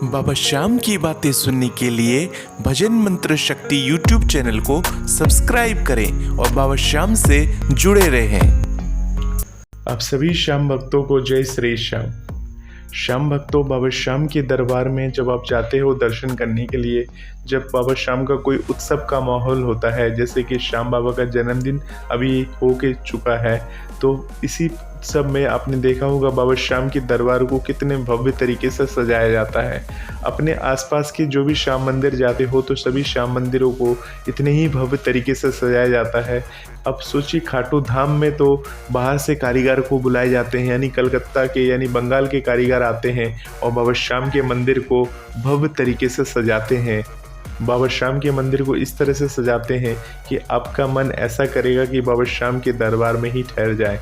बाबा श्याम की बातें सुनने के लिए भजन मंत्र शक्ति यूट्यूब चैनल को सब्सक्राइब करें और बाबा श्याम से जुड़े रहें। आप सभी श्याम भक्तों को जय श्री श्याम। श्याम भक्तों, बाबा श्याम के दरबार में जब आप जाते हो दर्शन करने के लिए, जब बाबा श्याम का कोई उत्सव का माहौल होता है, जैसे कि श्याम बाबा का जन्मदिन अभी हो के चुका है, तो इसी उत्सव में आपने देखा होगा बाबा श्याम के दरबार को कितने भव्य तरीके से सजाया जाता है। अपने आसपास के जो भी श्याम मंदिर जाते हो तो सभी श्याम मंदिरों को इतने ही भव्य तरीके से सजाया जाता है। अब सोचिए, खाटू धाम में तो बाहर से कारीगर को बुलाए जाते हैं, यानी कलकत्ता के यानी बंगाल के कारीगर आते हैं और बाबा श्याम के मंदिर को भव्य तरीके से सजाते हैं। बाबा श्याम के मंदिर को इस तरह से सजाते हैं कि आपका मन ऐसा करेगा कि बाबा श्याम के दरबार में ही ठहर जाए।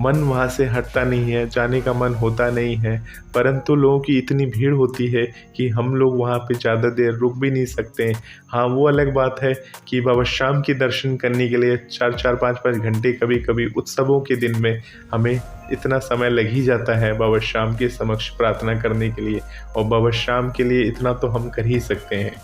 मन वहाँ से हटता नहीं है, जाने का मन होता नहीं है, परंतु लोगों की इतनी भीड़ होती है कि हम लोग वहाँ पे ज़्यादा देर रुक भी नहीं सकते। हाँ, वो अलग बात है कि बाबा श्याम के दर्शन करने के लिए 4-4, 5-5 घंटे कभी कभी उत्सवों के दिन में हमें इतना समय लग ही जाता है बाबा श्याम के समक्ष प्रार्थना करने के लिए, और बाबा श्याम के लिए इतना तो हम कर ही सकते हैं।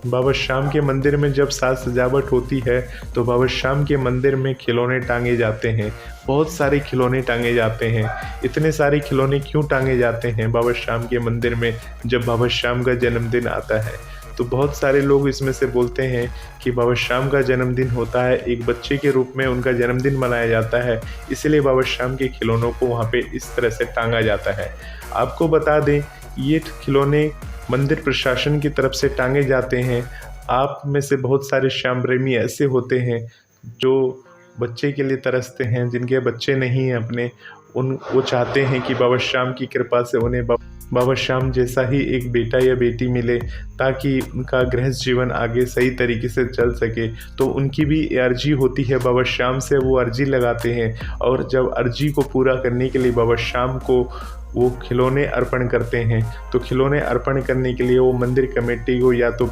बाबा श्याम के मंदिर में जब साज सजावट होती है तो बाबा श्याम के मंदिर में खिलौने टांगे जाते हैं, बहुत सारे खिलौने टांगे जाते हैं। इतने सारे खिलौने क्यों टांगे जाते हैं बाबा श्याम के मंदिर में जब बाबा श्याम का जन्मदिन आता है? तो बहुत सारे लोग इसमें से बोलते हैं कि बाबा श्याम का जन्मदिन होता है, एक बच्चे के रूप में उनका जन्मदिन मनाया जाता है, इसलिए बाबा श्याम के खिलौनों को वहाँ पे इस तरह से टांगा जाता है। आपको बता दें, ये खिलौने मंदिर प्रशासन की तरफ से टांगे जाते हैं। आप में से बहुत सारे श्याम प्रेमी ऐसे होते हैं जो बच्चे के लिए तरसते हैं, जिनके बच्चे नहीं हैं अपने, वो चाहते हैं कि बाबा श्याम की कृपा से उन्हें बाबा श्याम जैसा ही एक बेटा या बेटी मिले, ताकि उनका गृहस्थ जीवन आगे सही तरीके से चल सके। तो उनकी भी अर्जी होती है बाबा श्याम से, वो अर्जी लगाते हैं, और जब अर्जी को पूरा करने के लिए बाबा श्याम को वो खिलौने अर्पण करते हैं। तो खिलौने अर्पण करने के लिए वो मंदिर कमेटी को या तो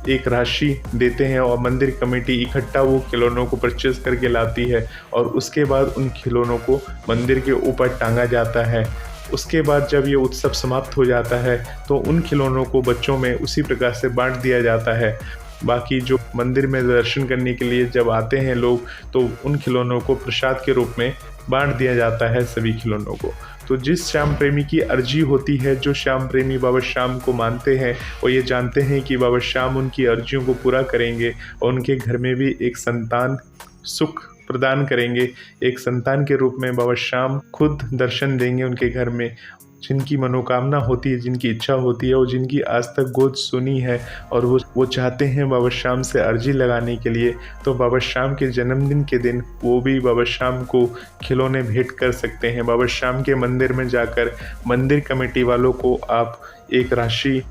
एक राशि देते हैं और मंदिर कमेटी इकट्ठा वो खिलौनों को परचेज करके लाती है, और उसके बाद उन खिलौनों को मंदिर के ऊपर टांगा जाता है। उसके बाद जब ये उत्सव समाप्त हो जाता है तो उन खिलौनों को बच्चों में उसी प्रकार से बांट दिया जाता है। बाकी जो मंदिर में दर्शन करने के लिए जब आते हैं लोग, तो उन खिलौनों को प्रसाद के रूप में बांट दिया जाता है सभी खिलौनों को। तो जिस श्याम प्रेमी की अर्जी होती है, जो श्याम प्रेमी बाबा श्याम को मानते हैं और ये जानते हैं कि बाबा श्याम उनकी अर्जियों को पूरा करेंगे और उनके घर में भी एक संतान सुख प्रदान करेंगे, एक संतान के रूप में बाबा श्याम खुद दर्शन देंगे उनके घर में। जिनकी मनोकामना होती है, जिनकी इच्छा होती है और जिनकी आज तक गोद सुनी है और वो चाहते हैं बाबा श्याम से अर्जी लगाने के लिए, तो बाबा श्याम के जन्मदिन के दिन वो भी बाबा श्याम को खिलौने भेंट कर सकते हैं। बाबा श्याम के मंदिर में जाकर मंदिर कमेटी वालों को आप एक राशि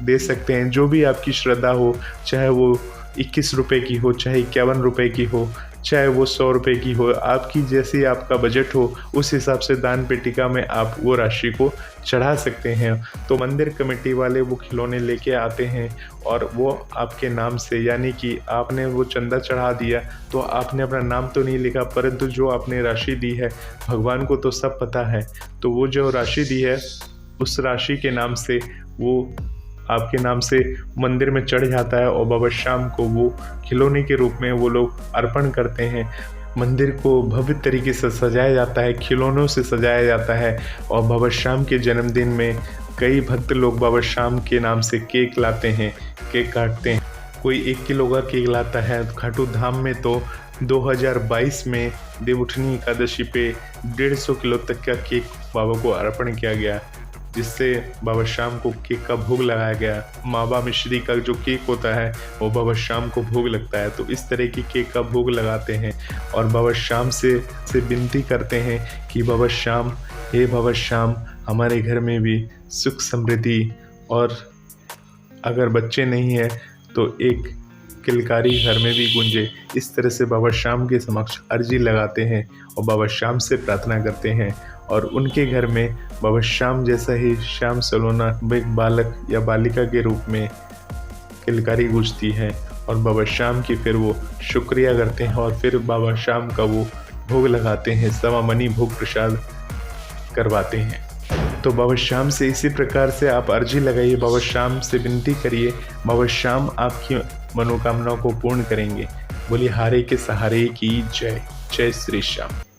दे सकते हैं, जो भी आपकी श्रद्धा हो, चाहे वो 21 रुपये की हो, चाहे 51 रुपये की हो, चाहे वो 100 रुपये की हो, आपकी जैसी आपका बजट हो उस हिसाब से दान पेटिका में आप वो राशि को चढ़ा सकते हैं। तो मंदिर कमेटी वाले वो खिलौने लेके आते हैं और वो आपके नाम से, यानी कि आपने वो चंदा चढ़ा दिया तो आपने अपना नाम तो नहीं लिखा, परंतु जो आपने राशि दी है भगवान को तो सब पता है, तो वो जो राशि दी है उस राशि के नाम से वो आपके नाम से मंदिर में चढ़ जाता है और बाबा श्याम को वो खिलौने के रूप में वो लोग अर्पण करते हैं। मंदिर को भव्य तरीके से सजाया जाता है, खिलौनों से सजाया जाता है, और बाबा श्याम के जन्मदिन में कई भक्त लोग बाबा श्याम के नाम से केक लाते हैं, केक काटते हैं। कोई 1 किलो का केक लाता है। खाटू धाम में तो 2022 में देवउठनी एकादशी पे 150 किलो तक का केक बाबा को अर्पण किया गया, जिससे बाबा श्याम को केक का भोग लगाया गया। मावा मिश्री का जो केक होता है वो बाबा श्याम को भोग लगता है। तो इस तरह की केक का भोग लगाते हैं और बाबा श्याम से विनती करते हैं कि बाबा श्याम, हे बाबा श्याम, हमारे घर में भी सुख समृद्धि, और अगर बच्चे नहीं हैं तो एक किलकारी घर में भी गूंजे। इस तरह से बाबा श्याम के समक्ष अर्जी लगाते हैं और बाबा श्याम से प्रार्थना करते हैं, और उनके घर में बाबा श्याम जैसा ही श्याम सलोना एक बालक या बालिका के रूप में किलकारी गूंजती है, और बाबा श्याम की फिर वो शुक्रिया करते हैं और फिर बाबा श्याम का वो भोग लगाते हैं, सवा मनी भोग प्रसाद करवाते हैं। तो बाबा श्याम से इसी प्रकार से आप अर्जी लगाइए, बाबा श्याम से विनती करिए, बाबा श्याम आपकी मनोकामनाओं को पूर्ण करेंगे। बोलिए हारे के सहारे की जय। जय श्री श्याम।